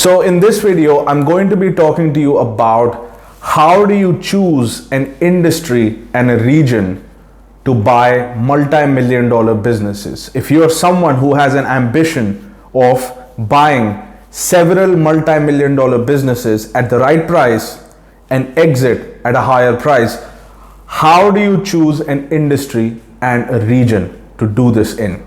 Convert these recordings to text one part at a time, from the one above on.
So in this video, I'm going to be talking to you about how do you choose an industry and a region to buy multi-million dollar businesses. If you're someone who has an ambition of buying several multi-million dollar businesses at the right price and exit at a higher price, how do you choose an industry and a region to do this in?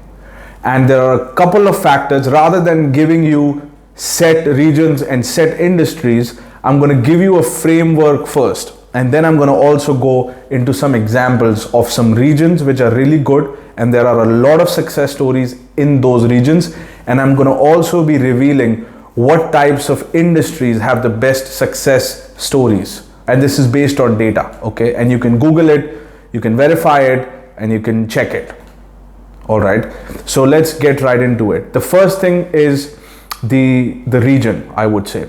And there are a couple of factors. Rather than giving you set regions and set industries, I'm going to give you a framework first, and then I'm going to also go into some examples of some regions which are really good, and there are a lot of success stories in those regions. And I'm going to also be revealing what types of industries have the best success stories, and this is based on data, okay? And you can Google it, you can verify it, and you can check it. All right, so let's get right into it. The first thing is the region, I would say,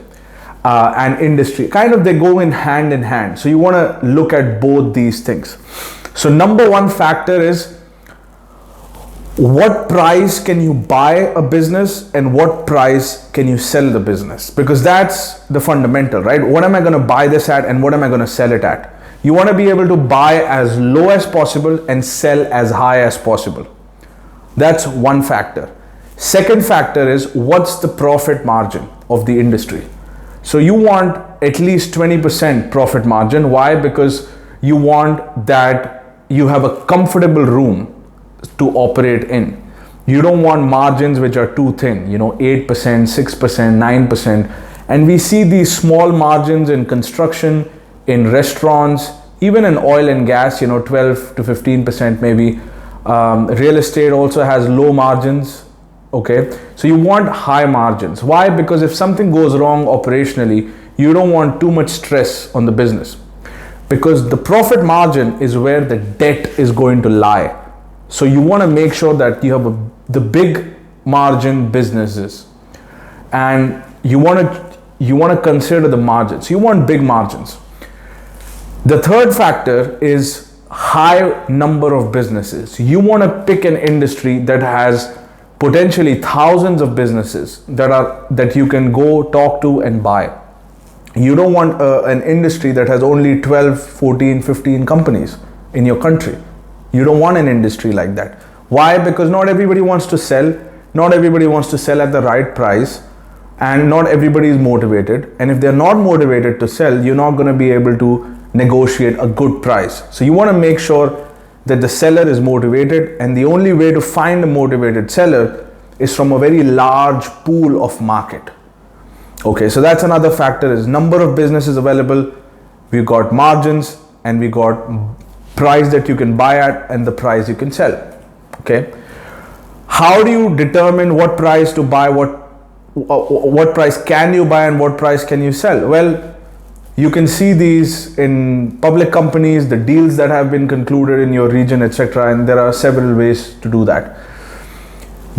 and industry. Kind of they go in hand. So you want to look at both these things. So number one factor is, what price can you buy a business and what price can you sell the business? Because that's the fundamental, right? What am I going to buy this at and what am I going to sell it at? You want to be able to buy as low as possible and sell as high as possible. That's one factor. Second factor is, what's the profit margin of the industry? So you want at least 20% profit margin. Why? Because you want that you have a comfortable room to operate in. You don't want margins which are too thin, 8%, 6%, 9%. And we see these small margins in construction, in restaurants, even in oil and gas, 12 to 15% maybe. Real estate also has low margins. Okay, so you want high margins. Why? Because if something goes wrong operationally, you don't want too much stress on the business, because the profit margin is where the debt is going to lie. So you want to make sure that you have the big margin businesses, and you want to consider the margins. You want big margins. The third factor is high number of businesses. You want to pick an industry that has potentially thousands of businesses that you can go talk to and buy. You don't want an industry that has only 12, 14, 15 companies in your country. You don't want an industry like that. Why? Because not everybody wants to sell. Not everybody wants to sell at the right price, and not everybody is motivated. And if they're not motivated to sell, you're not going to be able to negotiate a good price. So you want to make sure that the seller is motivated, and the only way to find a motivated seller is from a very large pool of market. Okay, so that's another factor, is number of businesses available, we got margins, and we got price that you can buy at and the price you can sell. Okay, how do you determine what price to buy, what price can you buy and what price can you sell? Well, you can see these in public companies, the deals that have been concluded in your region, etc. And there are several ways to do that.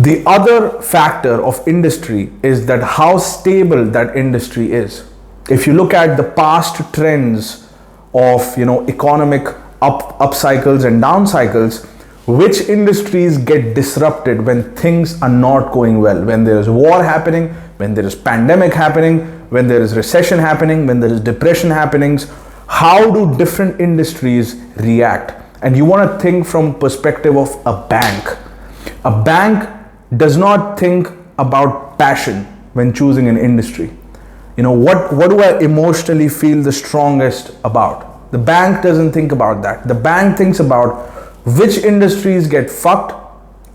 The other factor of industry is that how stable that industry is. If you look at the past trends of economic up cycles and down cycles, which industries get disrupted when things are not going well, when there is war happening, when there is pandemic happening, when there is recession happening, when there is depression happenings, how do different industries react? And you want to think from perspective of a bank. A bank does not think about passion when choosing an industry. What do I emotionally feel the strongest about? The bank doesn't think about that. The bank thinks about which industries get fucked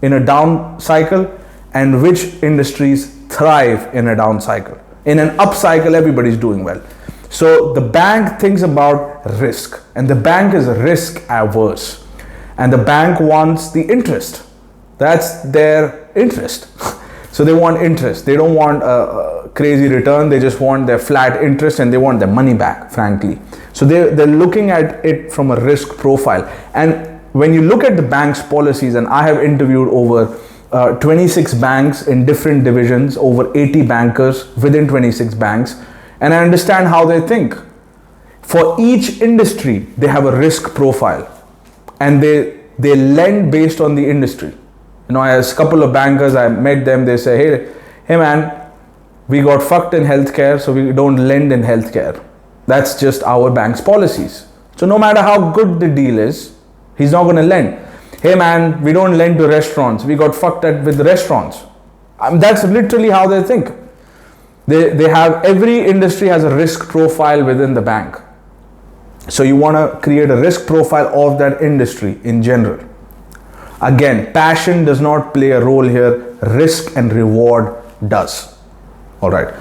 in a down cycle and which industries thrive in a down cycle. In an up cycle, everybody's doing well. So the bank thinks about risk, and the bank is risk averse, and the bank wants the interest. That's their interest. So they want interest. They don't want a crazy return. They just want their flat interest, and they want their money back, frankly. So they're looking at it from a risk profile. And when you look at the bank's policies, and I have interviewed over 26 banks in different divisions, over 80 bankers within 26 banks, and I understand how they think. For each industry, they have a risk profile, and they lend based on the industry. As a couple of bankers, I met them, they say, hey man, We got fucked in healthcare, so we don't lend in healthcare. That's just our bank's policies. So no matter how good the deal is, he's not going to lend. Hey man, we don't lend to restaurants. We got fucked with restaurants. That's literally how they think. They have, every industry has a risk profile within the bank. So you want to create a risk profile of that industry in general. Again, passion does not play a role here. Risk and reward does. All right.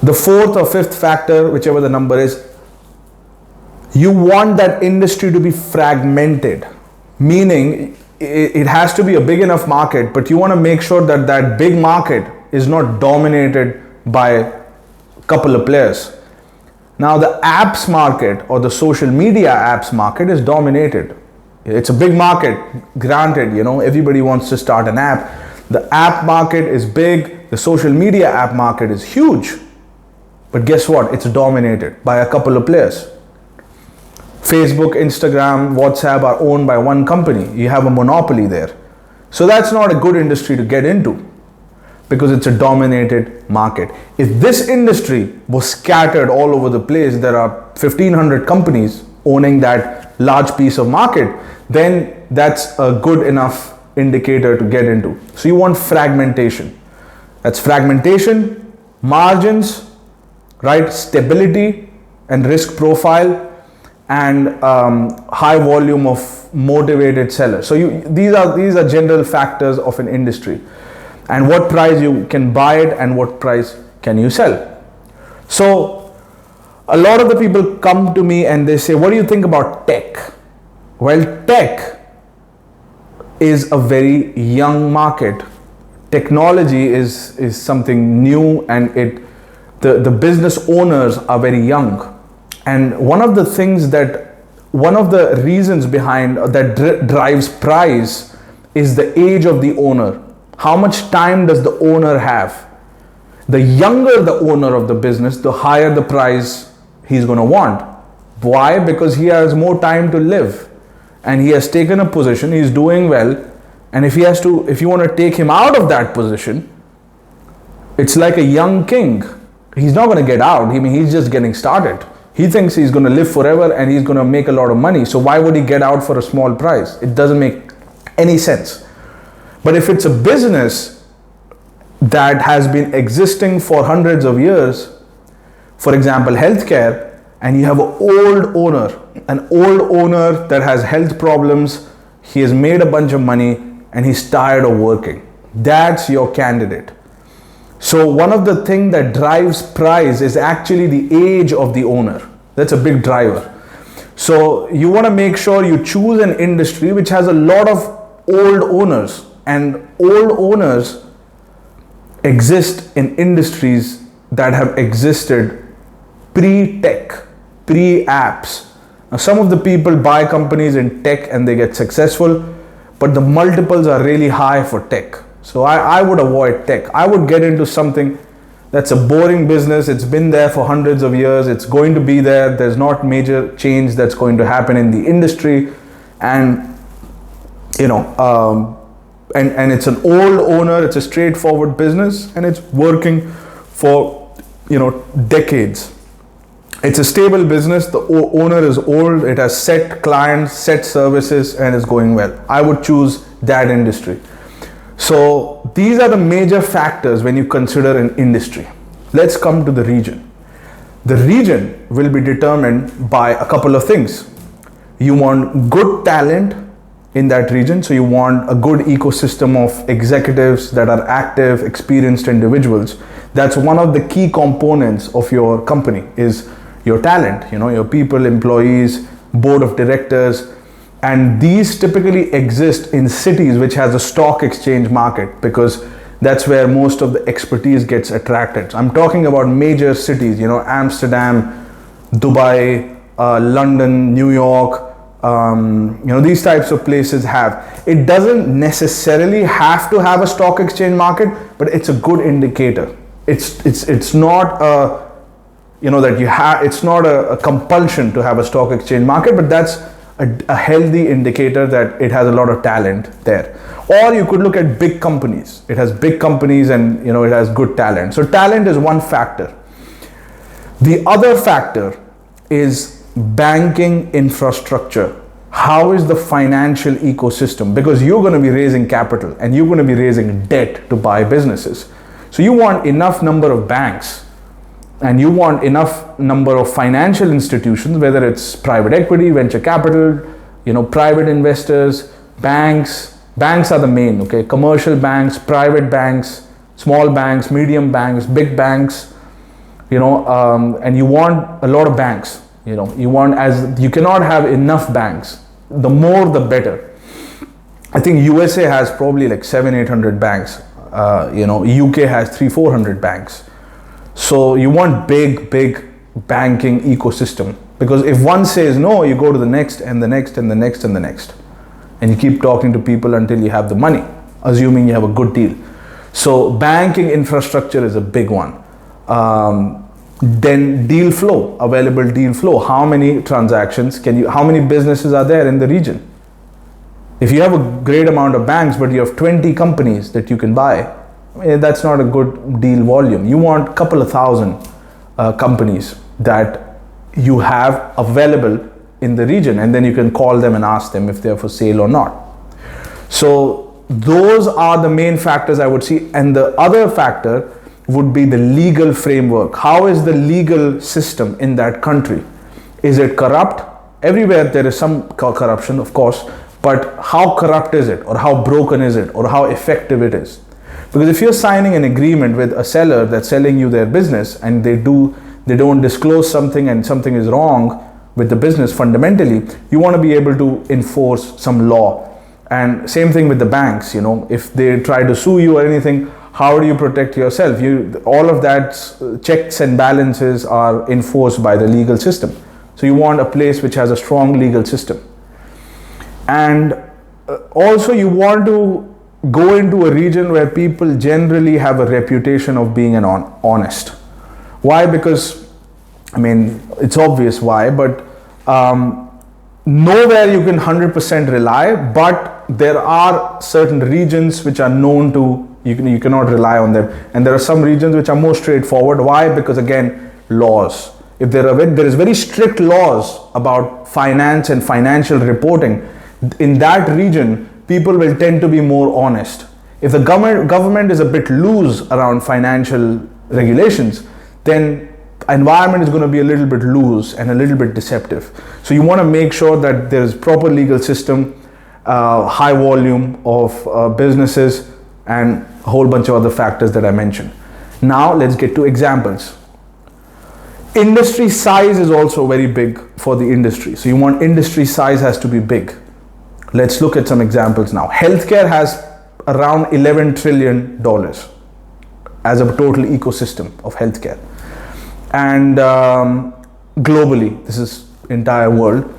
The fourth or fifth factor, whichever the number is, you want that industry to be fragmented, meaning it has to be a big enough market, but you want to make sure that that big market is not dominated by a couple of players. Now the apps market or the social media apps market is dominated. It's a big market, granted, everybody wants to start an app. The app market is big, the social media app market is huge. But guess what? It's dominated by a couple of players. Facebook, Instagram, WhatsApp are owned by one company. You have a monopoly there. So that's not a good industry to get into because it's a dominated market. If this industry was scattered all over the place, there are 1,500 companies owning that large piece of market, then that's a good enough indicator to get into. So you want fragmentation. That's fragmentation, margins, right? Stability and risk profile, and high volume of motivated sellers. So these are general factors of an industry, and what price you can buy it and what price can you sell. So a lot of the people come to me and they say, what do you think about tech? Well, tech is a very young market. Technology is something new, and the business owners are very young. And one of the reasons behind that drives price is the age of the owner. How much time does the owner have? The younger the owner of the business, the higher the price he's going to want. Why? Because he has more time to live and he has taken a position, he's doing well. And if you want to take him out of that position, it's like a young king. He's not going to get out. He's just getting started. He thinks he's going to live forever and he's going to make a lot of money. So why would he get out for a small price? It doesn't make any sense. But if it's a business that has been existing for hundreds of years, for example, healthcare, and you have an old owner that has health problems, he has made a bunch of money and he's tired of working. That's your candidate. So one of the things that drives price is actually the age of the owner. That's a big driver. So you want to make sure you choose an industry which has a lot of old owners, and old owners exist in industries that have existed pre-tech, pre-apps. Now, some of the people buy companies in tech and they get successful, but the multiples are really high for tech. So I would avoid tech. I would get into something that's a boring business. It's been there for hundreds of years. It's going to be there. There's not major change that's going to happen in the industry. And, and it's an old owner. It's a straightforward business and it's working for, decades. It's a stable business. The owner is old. It has set clients, set services, and is going well. I would choose that industry. So these are the major factors when you consider an industry. Let's come to the region. The region will be determined by a couple of things. You want good talent in that region. So you want a good ecosystem of executives that are active, experienced individuals. That's one of the key components of your company is your talent, your people, employees, board of directors. And these typically exist in cities which has a stock exchange market, because that's where most of the expertise gets attracted. So I'm talking about major cities, Amsterdam, Dubai, London, New York, these types of places have. It doesn't necessarily have to have a stock exchange market, but it's a good indicator. It's not a, it's not a compulsion to have a stock exchange market, but that's a healthy indicator that it has a lot of talent there. Or you could look at big companies. It has big companies and it has good talent. So talent is one factor. The other factor is banking infrastructure. How is the financial ecosystem? Because you're going to be raising capital and you're going to be raising debt to buy businesses. So you want enough number of banks and you want enough number of financial institutions, whether it's private equity, venture capital, private investors, banks. Banks are the main, okay? Commercial banks, private banks, small banks, medium banks, big banks, and you want a lot of banks. You cannot have enough banks. The more, the better. I think USA has probably like 700-800 banks. UK has 300-400 banks. So you want big banking ecosystem, because if one says no, you go to the next and the next and the next and the next, and you keep talking to people until you have the money, assuming you have a good deal. So banking infrastructure is a big one. Then deal flow, available deal flow. How many transactions how many businesses are there in the region? If you have a great amount of banks, but you have 20 companies that you can buy, that's not a good deal volume. You want a couple of thousand companies that you have available in the region, and then you can call them and ask them if they're for sale or not. So those are the main factors I would see. And the other factor would be the legal framework. How is the legal system in that country? Is it corrupt? Everywhere there is some corruption, of course, but how corrupt is it, or how broken is it, or how effective it is? Because if you're signing an agreement with a seller that's selling you their business, and they don't disclose something and something is wrong with the business fundamentally, you want to be able to enforce some law. And same thing with the banks. If they try to sue you or anything, how do you protect yourself? All of that checks and balances are enforced by the legal system. So you want a place which has a strong legal system. And also you want to go into a region where people generally have a reputation of being honest. Why? Because, it's obvious why, but nowhere you can 100% rely, but there are certain regions which are known to, you cannot rely on them. And there are some regions which are more straightforward. Why? Because again, laws. If there is very strict laws about finance and financial reporting, in that region, people will tend to be more honest. If the government is a bit loose around financial regulations, then environment is going to be a little bit loose and a little bit deceptive. So you want to make sure that there is proper legal system, high volume of businesses, and a whole bunch of other factors that I mentioned. Now let's get to examples. Industry size is also very big for the industry. So you want industry size has to be big. Let's look at some examples now. Healthcare has around $11 trillion as a total ecosystem of healthcare. And globally, this is entire world.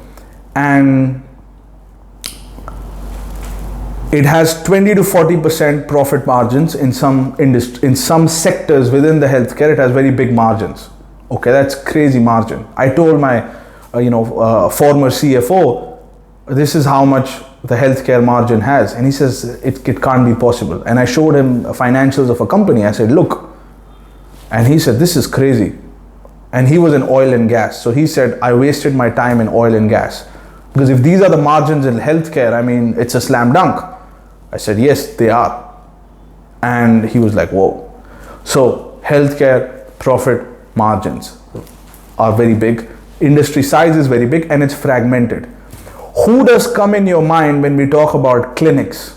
And it has 20 to 40% profit margins in some sectors within the healthcare. It has very big margins. Okay, that's crazy margin. I told my former CFO, this is how much the healthcare margin has, and he says it can't be possible. And I showed him financials of a company. I said, look, and he said, this is crazy. And he was in oil and gas, so he said, I wasted my time in oil and gas, because if these are the margins in healthcare, it's a slam dunk. I said, yes, they are. And he was like, whoa. So healthcare profit margins are very big, industry size is very big, and it's fragmented. Who does come in your mind when we talk about clinics,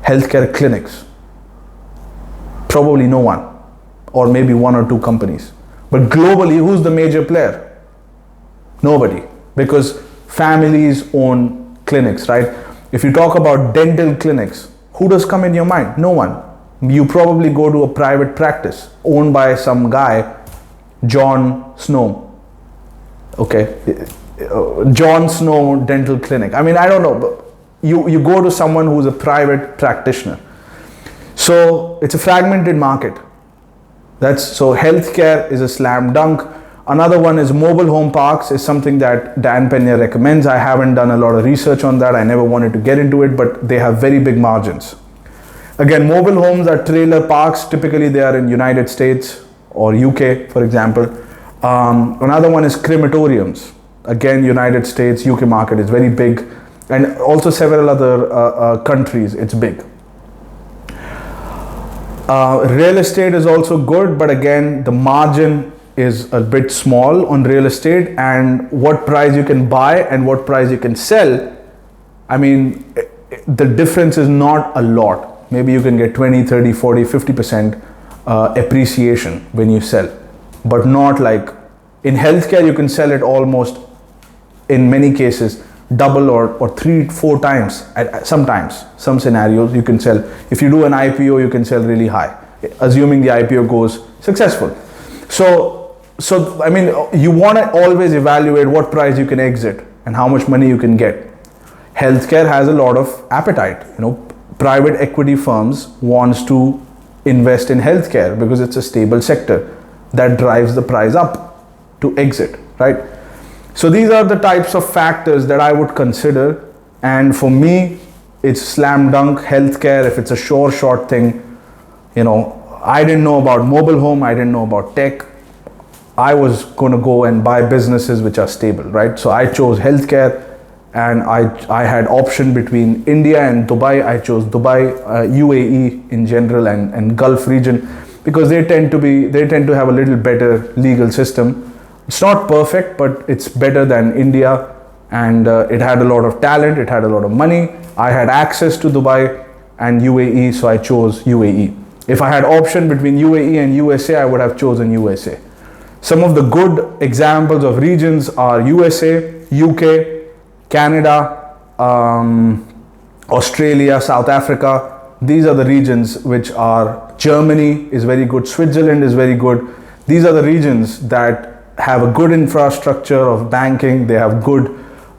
healthcare clinics? Probably no one, or maybe one or two companies. But globally, who's the major player? Nobody, because families own clinics, right? If you talk about dental clinics, who does come in your mind? No one. You probably go to a private practice owned by some guy, John Snow. Okay, John Snow Dental Clinic. I don't know, but you go to someone who's a private practitioner. So it's a fragmented market. So healthcare is a slam dunk. Another one is mobile home parks, is something that Dan Pena recommends. I haven't done a lot of research on that. I never wanted to get into it, but they have very big margins. Again, mobile homes are trailer parks. Typically they are in United States or UK, for example. Another one is crematoriums. Again, United States, UK market is very big, and also several other countries, it's big. Real estate is also good, but again, the margin is a bit small on real estate, and what price you can buy and what price you can sell, I mean, the difference is not a lot. Maybe you can get 20, 30, 40, 50% appreciation when you sell, but not like in healthcare. You can sell it almost, in many cases, double or 3-4 times. Sometimes, some scenarios you can sell. If you do an IPO, you can sell really high, assuming the IPO goes successful. So I mean, you want to always evaluate what price you can exit and how much money you can get. Healthcare has a lot of appetite. Private equity firms wants to invest in healthcare because it's a stable sector that drives the price up to exit, right? So these are the types of factors that I would consider, and for me, it's slam dunk healthcare. If it's a short thing, I didn't know about mobile home, I didn't know about tech. I was going to go and buy businesses which are stable, right? So I chose healthcare, and I had option between India and Dubai. I chose Dubai, UAE in general, and Gulf region, because they tend to have a little better legal system. It's not perfect, but it's better than India, and it had a lot of talent, it had a lot of money. I had access to Dubai and UAE, so I chose UAE. If I had option between UAE and USA, I would have chosen USA. Some of the good examples of regions are USA, UK, Canada, Australia, South Africa. These are the regions which are, Germany is very good, Switzerland is very good. These are the regions that have a good infrastructure of banking. They have good,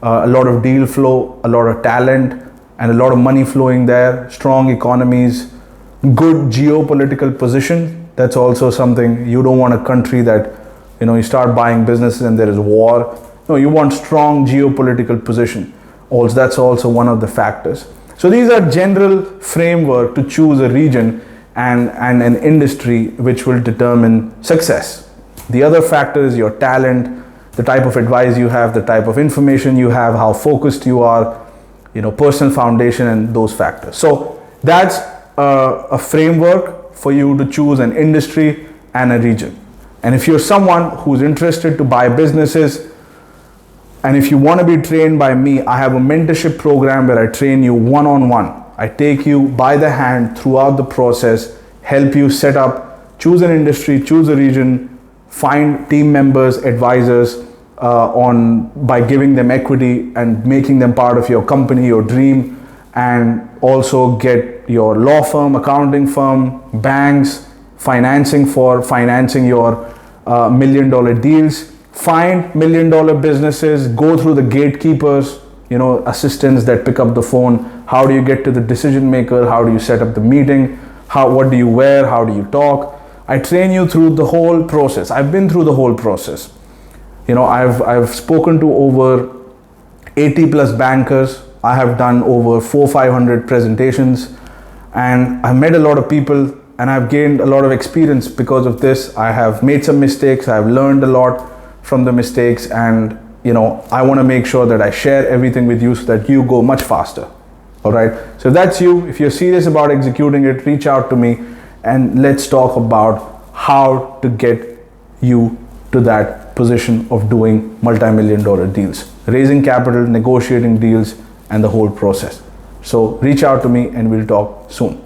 a lot of deal flow, a lot of talent, and a lot of money flowing there, strong economies, good geopolitical position. That's also something. You don't want a country that, you start buying businesses and there is war. No, you want strong geopolitical position. Also, that's also one of the factors. So these are general framework to choose a region and an industry which will determine success. The other factor is your talent, the type of advice you have, the type of information you have, how focused you are, personal foundation, and those factors. So that's a framework for you to choose an industry and a region. And if you're someone who's interested to buy businesses, and if you want to be trained by me, I have a mentorship program where I train you one-on-one. I take you by the hand throughout the process, help you set up, choose an industry, choose a region, find team members, advisors by giving them equity and making them part of your company, your dream, and also get your law firm, accounting firm, banks, financing for financing your $1 million deals. Find $1 million businesses, go through the gatekeepers, assistants that pick up the phone. How do you get to the decision maker? How do you set up the meeting? What do you wear? How do you talk? I train you through the whole process. I've been through the whole process. I've spoken to over 80 plus bankers. I have done over 400-500 presentations, and I've met a lot of people, and I've gained a lot of experience because of this. I have made some mistakes. I've learned a lot from the mistakes, and I want to make sure that I share everything with you so that you go much faster. All right. So if that's you, if you're serious about executing it, reach out to me and let's talk about how to get you to that position of doing multi-million-dollar deals, raising capital, negotiating deals, and the whole process. So reach out to me and we'll talk soon.